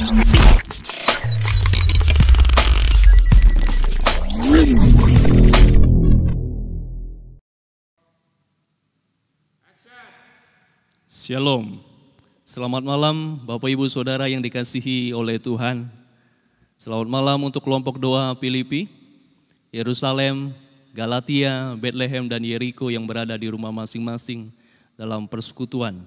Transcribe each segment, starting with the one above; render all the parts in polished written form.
Shalom, selamat malam Bapak Ibu Saudara yang dikasihi oleh Tuhan. Selamat malam untuk kelompok doa Filipi, Yerusalem, Galatia, Bethlehem dan Yeriko yang berada di rumah masing-masing dalam persekutuan.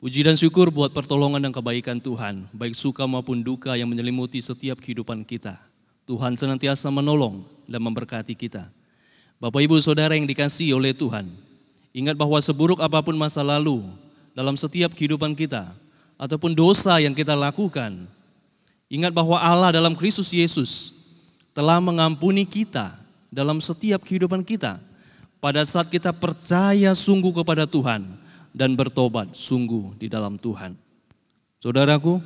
Puji dan syukur buat pertolongan dan kebaikan Tuhan, baik suka maupun duka yang menyelimuti setiap kehidupan kita. Tuhan senantiasa menolong dan memberkati kita. Bapak Ibu Saudara yang dikasihi oleh Tuhan, ingat bahwa seburuk apapun masa lalu dalam setiap kehidupan kita ataupun dosa yang kita lakukan, ingat bahwa Allah dalam Kristus Yesus telah mengampuni kita dalam setiap kehidupan kita pada saat kita percaya sungguh kepada Tuhan dan bertobat sungguh di dalam Tuhan. Saudaraku,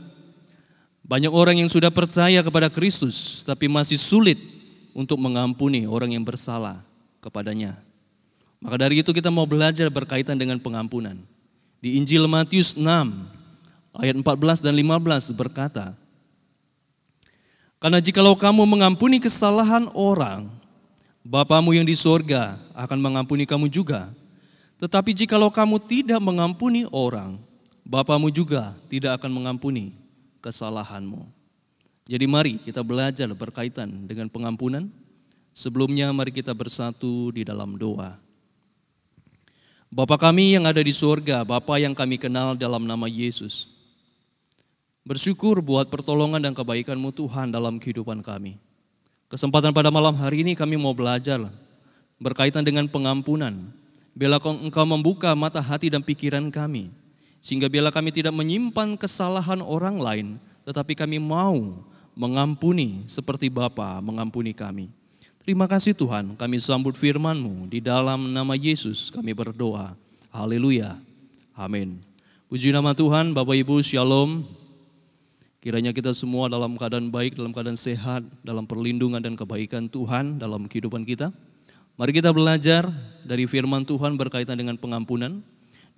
banyak orang yang sudah percaya kepada Kristus tapi masih sulit untuk mengampuni orang yang bersalah kepadanya. Maka dari itu kita mau belajar berkaitan dengan pengampunan. Di Injil Matius 6 ayat 14 dan 15 berkata, "Karena jikalau kamu mengampuni kesalahan orang, Bapamu yang di sorga akan mengampuni kamu juga. Tetapi jikalau kamu tidak mengampuni orang, Bapamu juga tidak akan mengampuni kesalahanmu." Jadi mari kita belajar berkaitan dengan pengampunan. Sebelumnya mari kita bersatu di dalam doa. Bapa kami yang ada di surga, Bapa yang kami kenal dalam nama Yesus, bersyukur buat pertolongan dan kebaikan-Mu Tuhan dalam kehidupan kami. Kesempatan pada malam hari ini kami mau belajar berkaitan dengan pengampunan. Bila Engkau membuka mata hati dan pikiran kami, sehingga bila kami tidak menyimpan kesalahan orang lain, tetapi kami mau mengampuni seperti Bapa mengampuni kami. Terima kasih Tuhan, kami sambut firman-Mu, di dalam nama Yesus kami berdoa. Haleluya, amin. Puji nama Tuhan, Bapak Ibu, Shalom. Kiranya kita semua dalam keadaan baik, dalam keadaan sehat, dalam perlindungan dan kebaikan Tuhan dalam kehidupan kita. Mari kita belajar dari firman Tuhan berkaitan dengan pengampunan.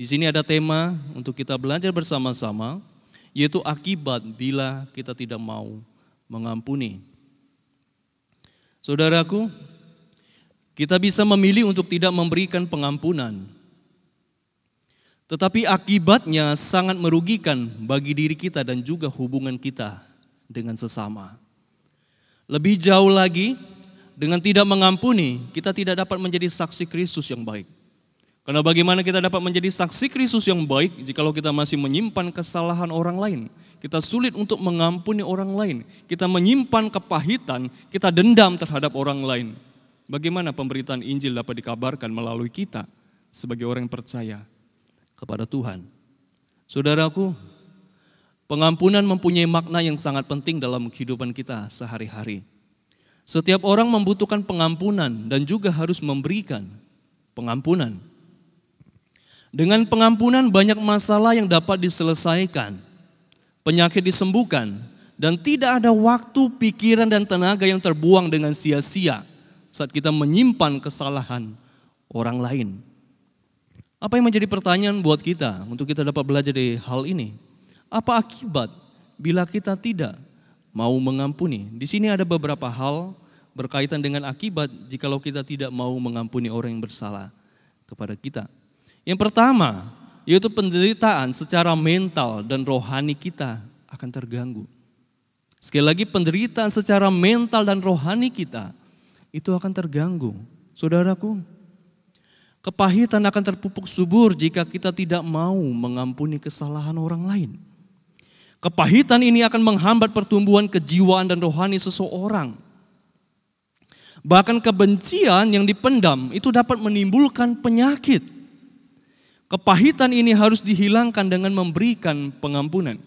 Di sini ada tema untuk kita belajar bersama-sama, yaitu akibat bila kita tidak mau mengampuni. Saudaraku, kita bisa memilih untuk tidak memberikan pengampunan, tetapi akibatnya sangat merugikan bagi diri kita dan juga hubungan kita dengan sesama. Lebih jauh lagi, dengan tidak mengampuni, kita tidak dapat menjadi saksi Kristus yang baik. Karena bagaimana kita dapat menjadi saksi Kristus yang baik jikalau kita masih menyimpan kesalahan orang lain? Kita sulit untuk mengampuni orang lain. Kita menyimpan kepahitan, kita dendam terhadap orang lain. Bagaimana pemberitaan Injil dapat dikabarkan melalui kita sebagai orang yang percaya kepada Tuhan? Saudaraku, pengampunan mempunyai makna yang sangat penting dalam kehidupan kita sehari-hari. Setiap orang membutuhkan pengampunan dan juga harus memberikan pengampunan. Dengan pengampunan banyak masalah yang dapat diselesaikan, penyakit disembuhkan, dan tidak ada waktu, pikiran, dan tenaga yang terbuang dengan sia-sia saat kita menyimpan kesalahan orang lain. Apa yang menjadi pertanyaan buat kita untuk kita dapat belajar dari hal ini? Apa akibat bila kita tidak mau mengampuni? Di sini ada beberapa hal berkaitan dengan akibat jikalau kita tidak mau mengampuni orang yang bersalah kepada kita. Yang pertama, yaitu penderitaan secara mental dan rohani kita akan terganggu. Sekali lagi, penderitaan secara mental dan rohani kita itu akan terganggu. Saudaraku, kepahitan akan terpupuk subur jika kita tidak mau mengampuni kesalahan orang lain. Kepahitan ini akan menghambat pertumbuhan kejiwaan dan rohani seseorang. Bahkan kebencian yang dipendam itu dapat menimbulkan penyakit. Kepahitan ini harus dihilangkan dengan memberikan pengampunan.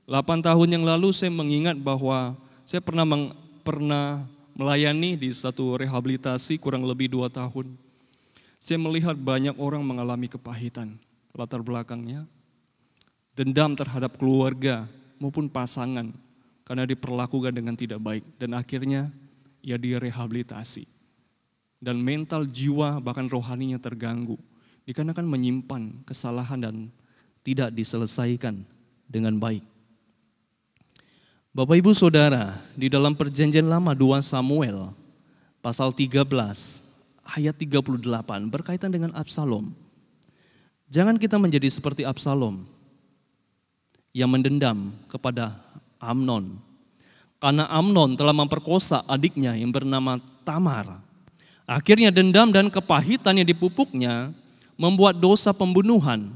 8 tahun yang lalu saya mengingat bahwa saya pernah melayani di satu rehabilitasi kurang lebih 2 tahun. Saya melihat banyak orang mengalami kepahitan. Latar belakangnya dendam terhadap keluarga maupun pasangan karena diperlakukan dengan tidak baik. Dan akhirnya ya direhabilitasi. Dan mental, jiwa, bahkan rohaninya terganggu. Dikarenakan menyimpan kesalahan dan tidak diselesaikan dengan baik. Bapak Ibu Saudara, di dalam perjanjian lama 2 Samuel pasal 13 ayat 38 berkaitan dengan Absalom. Jangan kita menjadi seperti Absalom yang mendendam kepada Amnon. Karena Amnon telah memperkosa adiknya yang bernama Tamar. Akhirnya dendam dan kepahitan yang dipupuknya membuat dosa pembunuhan.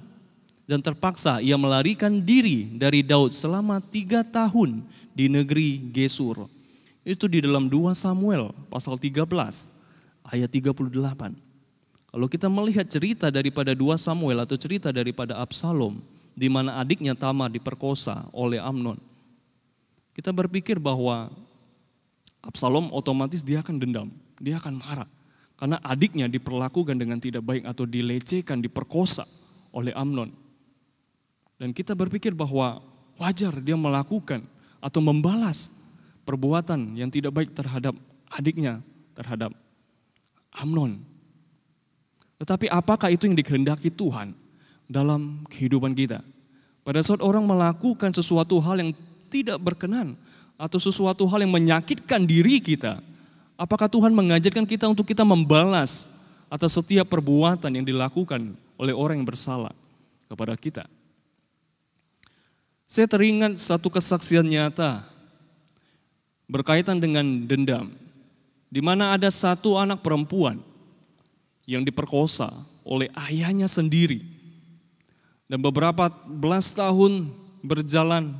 Dan terpaksa ia melarikan diri dari Daud selama 3 tahun di negeri Gesur. Itu di dalam 2 Samuel pasal 13 ayat 38. Kalau kita melihat cerita daripada 2 Samuel atau cerita daripada Absalom, di mana adiknya Tamar diperkosa oleh Amnon, kita berpikir bahwa Absalom otomatis dia akan dendam, dia akan marah. Karena adiknya diperlakukan dengan tidak baik atau dilecehkan, diperkosa oleh Amnon. Dan kita berpikir bahwa wajar dia melakukan atau membalas perbuatan yang tidak baik terhadap adiknya, terhadap Amnon. Tetapi apakah itu yang dikehendaki Tuhan dalam kehidupan kita? Pada saat orang melakukan sesuatu hal yang tidak berkenan atau sesuatu hal yang menyakitkan diri kita, apakah Tuhan mengajarkan kita untuk kita membalas atas setiap perbuatan yang dilakukan oleh orang yang bersalah kepada kita? Saya teringat satu kesaksian nyata berkaitan dengan dendam, di mana ada satu anak perempuan yang diperkosa oleh ayahnya sendiri. Dan beberapa belas tahun berjalan,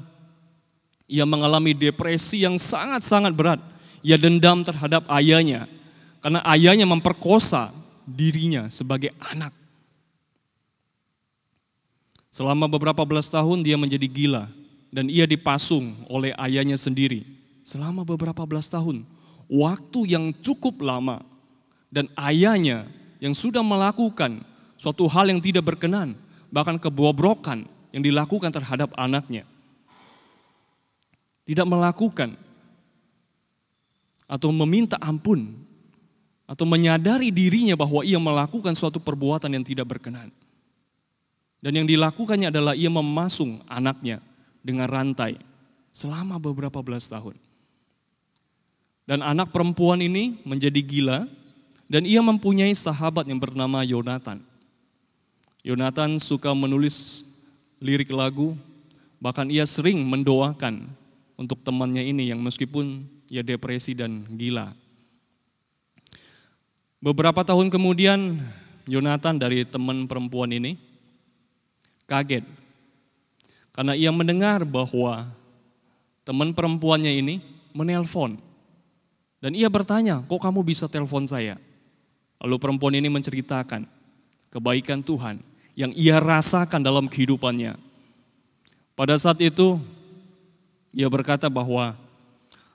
ia mengalami depresi yang sangat-sangat berat. Ia dendam terhadap ayahnya, karena ayahnya memperkosa dirinya sebagai anak. Selama beberapa belas tahun dia menjadi gila dan ia dipasung oleh ayahnya sendiri. Selama beberapa belas tahun, waktu yang cukup lama, dan ayahnya yang sudah melakukan suatu hal yang tidak berkenan, bahkan kebobrokan yang dilakukan terhadap anaknya. Tidak melakukan atau meminta ampun atau menyadari dirinya bahwa ia melakukan suatu perbuatan yang tidak berkenan. Dan yang dilakukannya adalah ia memasung anaknya dengan rantai selama beberapa belas tahun. Dan anak perempuan ini menjadi gila dan ia mempunyai sahabat yang bernama Yonatan. Yonatan suka menulis lirik lagu, bahkan ia sering mendoakan untuk temannya ini yang meskipun ia depresi dan gila. Beberapa tahun kemudian Yonatan dari teman perempuan ini kaget karena ia mendengar bahwa teman perempuannya ini menelpon. Dan ia bertanya, kok kamu bisa telepon saya? Lalu perempuan ini menceritakan kebaikan Tuhan yang ia rasakan dalam kehidupannya. Pada saat itu ia berkata bahwa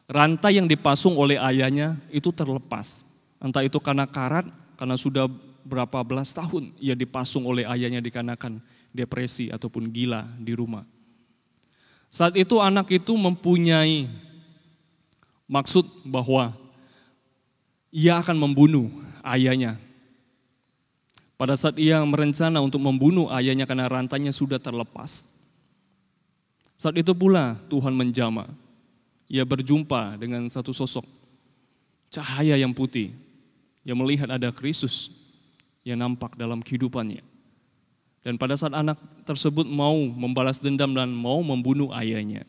rantai yang dipasung oleh ayahnya itu terlepas. Entah itu karena karat, karena sudah berapa belas tahun ia dipasung oleh ayahnya dikarenakan depresi ataupun gila di rumah. Saat itu anak itu mempunyai maksud bahwa ia akan membunuh ayahnya. Pada saat ia merencana untuk membunuh ayahnya karena rantainya sudah terlepas. Saat itu pula Tuhan menjamah. Ia berjumpa dengan satu sosok cahaya yang putih. Ia melihat ada Kristus yang nampak dalam kehidupannya. Dan pada saat anak tersebut mau membalas dendam dan mau membunuh ayahnya,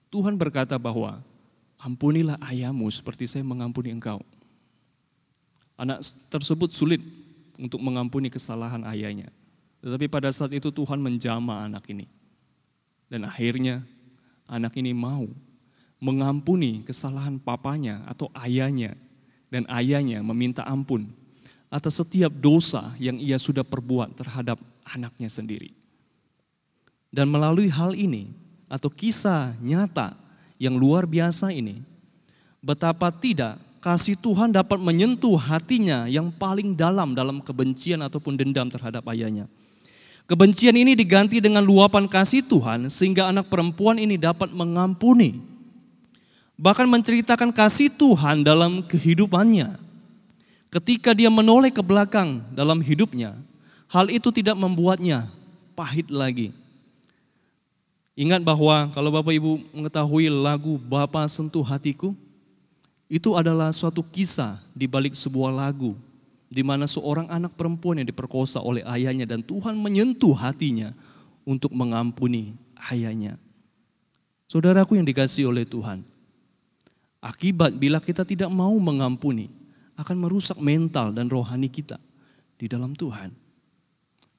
Tuhan berkata bahwa ampunilah ayahmu seperti saya mengampuni engkau. Anak tersebut sulit untuk mengampuni kesalahan ayahnya. Tetapi pada saat itu Tuhan menjamah anak ini. Dan akhirnya anak ini mau mengampuni kesalahan papanya atau ayahnya. Dan ayahnya meminta ampun atas setiap dosa yang ia sudah perbuat terhadap anaknya sendiri. Dan melalui hal ini atau kisah nyata yang luar biasa ini, betapa tidak kasih Tuhan dapat menyentuh hatinya yang paling dalam kebencian ataupun dendam terhadap ayahnya. Kebencian ini diganti dengan luapan kasih Tuhan sehingga anak perempuan ini dapat mengampuni. Bahkan menceritakan kasih Tuhan dalam kehidupannya. Ketika dia menoleh ke belakang dalam hidupnya, hal itu tidak membuatnya pahit lagi. Ingat bahwa kalau Bapak Ibu mengetahui lagu Bapa Sentuh Hatiku, itu adalah suatu kisah di balik sebuah lagu di mana seorang anak perempuan yang diperkosa oleh ayahnya dan Tuhan menyentuh hatinya untuk mengampuni ayahnya. Saudaraku yang dikasihi oleh Tuhan, akibat bila kita tidak mau mengampuni akan merusak mental dan rohani kita di dalam Tuhan.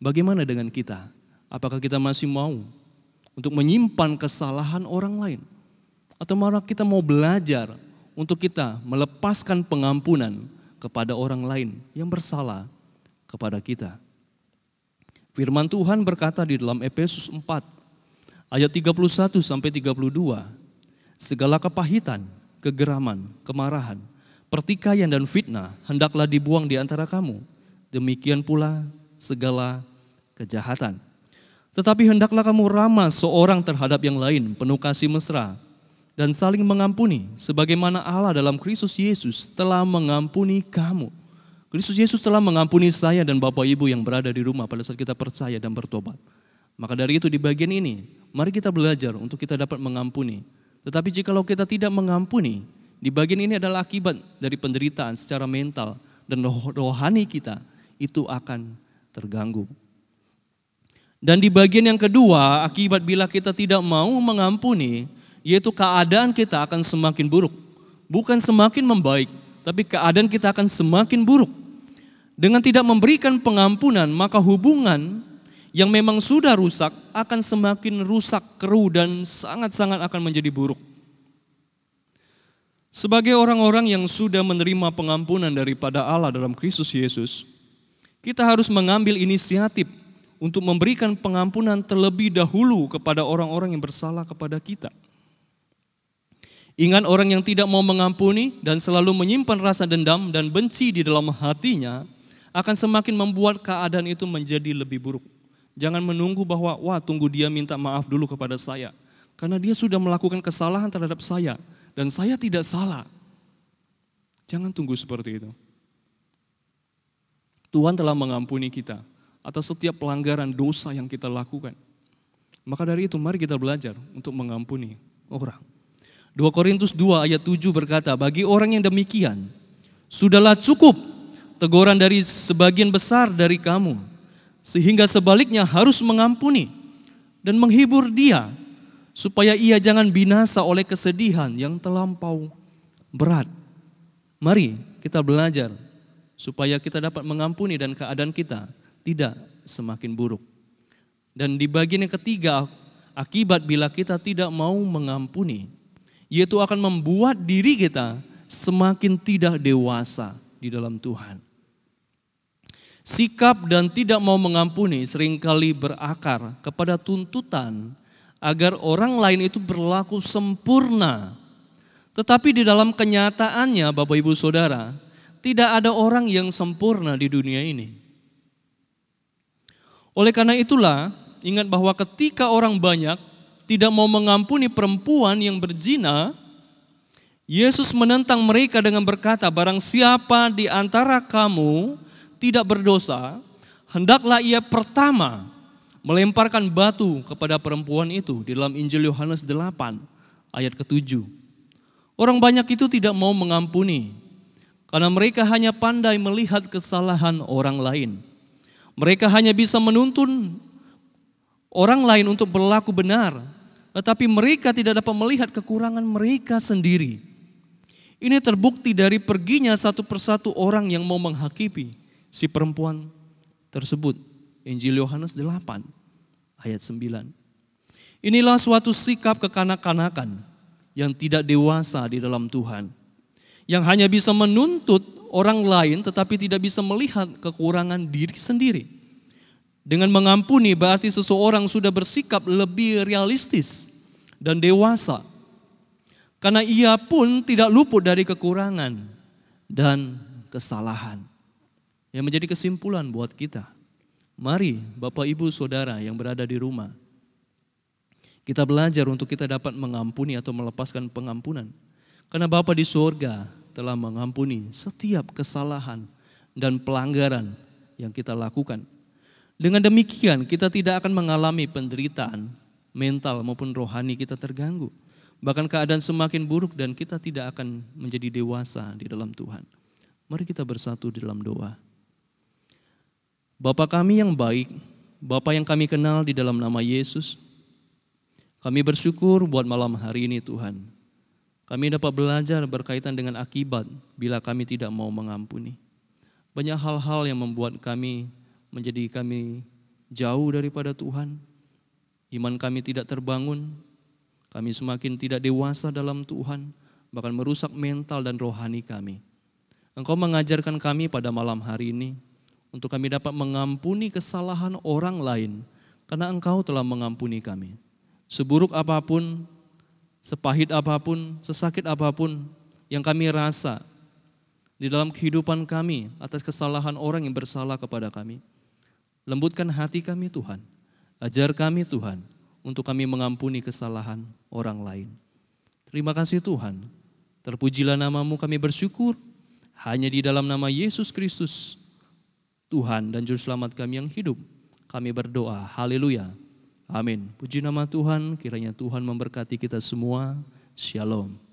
Bagaimana dengan kita? Apakah kita masih mau untuk menyimpan kesalahan orang lain? Atau malah kita mau belajar untuk kita melepaskan pengampunan kepada orang lain yang bersalah kepada kita? Firman Tuhan berkata di dalam Efesus 4 ayat 31 sampai 32, segala kepahitan, kegeraman, kemarahan, pertikaian dan fitnah hendaklah dibuang di antara kamu. Demikian pula segala kejahatan. Tetapi hendaklah kamu ramah seorang terhadap yang lain, penuh kasih mesra, dan saling mengampuni, sebagaimana Allah dalam Kristus Yesus telah mengampuni kamu. Kristus Yesus telah mengampuni saya dan Bapak Ibu yang berada di rumah pada saat kita percaya dan bertobat. Maka dari itu di bagian ini, mari kita belajar untuk kita dapat mengampuni. Tetapi jikalau kita tidak mengampuni, di bagian ini adalah akibat dari penderitaan secara mental dan rohani kita, itu akan terganggu. Dan di bagian yang kedua, akibat bila kita tidak mau mengampuni, yaitu keadaan kita akan semakin buruk. Bukan semakin membaik, tapi keadaan kita akan semakin buruk. Dengan tidak memberikan pengampunan, maka hubungan yang memang sudah rusak akan semakin rusak, keruh, dan sangat-sangat akan menjadi buruk. Sebagai orang-orang yang sudah menerima pengampunan daripada Allah dalam Kristus Yesus, kita harus mengambil inisiatif untuk memberikan pengampunan terlebih dahulu kepada orang-orang yang bersalah kepada kita. Ingat, orang yang tidak mau mengampuni dan selalu menyimpan rasa dendam dan benci di dalam hatinya akan semakin membuat keadaan itu menjadi lebih buruk. Jangan menunggu bahwa, tunggu dia minta maaf dulu kepada saya. Karena dia sudah melakukan kesalahan terhadap saya dan saya tidak salah. Jangan tunggu seperti itu. Tuhan telah mengampuni kita atas setiap pelanggaran dosa yang kita lakukan. Maka dari itu mari kita belajar untuk mengampuni orang. 2 Korintus 2 ayat 7 berkata, bagi orang yang demikian, sudahlah cukup teguran dari sebagian besar dari kamu, sehingga sebaliknya harus mengampuni dan menghibur dia, supaya ia jangan binasa oleh kesedihan yang terlampau berat. Mari kita belajar supaya kita dapat mengampuni dan keadaan kita tidak semakin buruk. Dan di bagian yang ketiga, akibat bila kita tidak mau mengampuni, yaitu akan membuat diri kita semakin tidak dewasa di dalam Tuhan. Sikap dan tidak mau mengampuni seringkali berakar kepada tuntutan agar orang lain itu berlaku sempurna. Tetapi di dalam kenyataannya, Bapak Ibu Saudara, tidak ada orang yang sempurna di dunia ini. Oleh karena itulah, ingat bahwa ketika orang banyak tidak mau mengampuni perempuan yang berzina, Yesus menentang mereka dengan berkata, barang siapa di antara kamu tidak berdosa, hendaklah ia pertama melemparkan batu kepada perempuan itu, di dalam Injil Yohanes 8 ayat ke-7. Orang banyak itu tidak mau mengampuni karena mereka hanya pandai melihat kesalahan orang lain. Mereka hanya bisa menuntun orang lain untuk berlaku benar, tetapi mereka tidak dapat melihat kekurangan mereka sendiri. Ini terbukti dari perginya satu persatu orang yang mau menghakimi si perempuan tersebut. Injil Yohanes 8 ayat 9. Inilah suatu sikap kekanak-kanakan yang tidak dewasa di dalam Tuhan, yang hanya bisa menuntut orang lain tetapi tidak bisa melihat kekurangan diri sendiri. Dengan mengampuni berarti seseorang sudah bersikap lebih realistis dan dewasa, karena ia pun tidak luput dari kekurangan dan kesalahan. Yang menjadi kesimpulan buat kita, mari Bapak Ibu Saudara yang berada di rumah, kita belajar untuk kita dapat mengampuni atau melepaskan pengampunan. Karena Bapa di surga telah mengampuni setiap kesalahan dan pelanggaran yang kita lakukan. Dengan demikian kita tidak akan mengalami penderitaan mental maupun rohani kita terganggu. Bahkan keadaan semakin buruk dan kita tidak akan menjadi dewasa di dalam Tuhan. Mari kita bersatu di dalam doa. Bapa kami yang baik, Bapa yang kami kenal di dalam nama Yesus, kami bersyukur buat malam hari ini Tuhan. Kami dapat belajar berkaitan dengan akibat bila kami tidak mau mengampuni. Banyak hal-hal yang membuat kami jauh daripada Tuhan. Iman kami tidak terbangun, kami semakin tidak dewasa dalam Tuhan, bahkan merusak mental dan rohani kami. Engkau mengajarkan kami pada malam hari ini, untuk kami dapat mengampuni kesalahan orang lain, karena Engkau telah mengampuni kami. Seburuk apapun, sepahit apapun, sesakit apapun yang kami rasa di dalam kehidupan kami atas kesalahan orang yang bersalah kepada kami. Lembutkan hati kami Tuhan, ajar kami Tuhan, untuk kami mengampuni kesalahan orang lain. Terima kasih Tuhan, terpujilah nama-Mu, kami bersyukur, hanya di dalam nama Yesus Kristus, Tuhan dan Juru Selamat kami yang hidup, kami berdoa. Haleluya. Amin. Puji nama Tuhan, kiranya Tuhan memberkati kita semua. Shalom.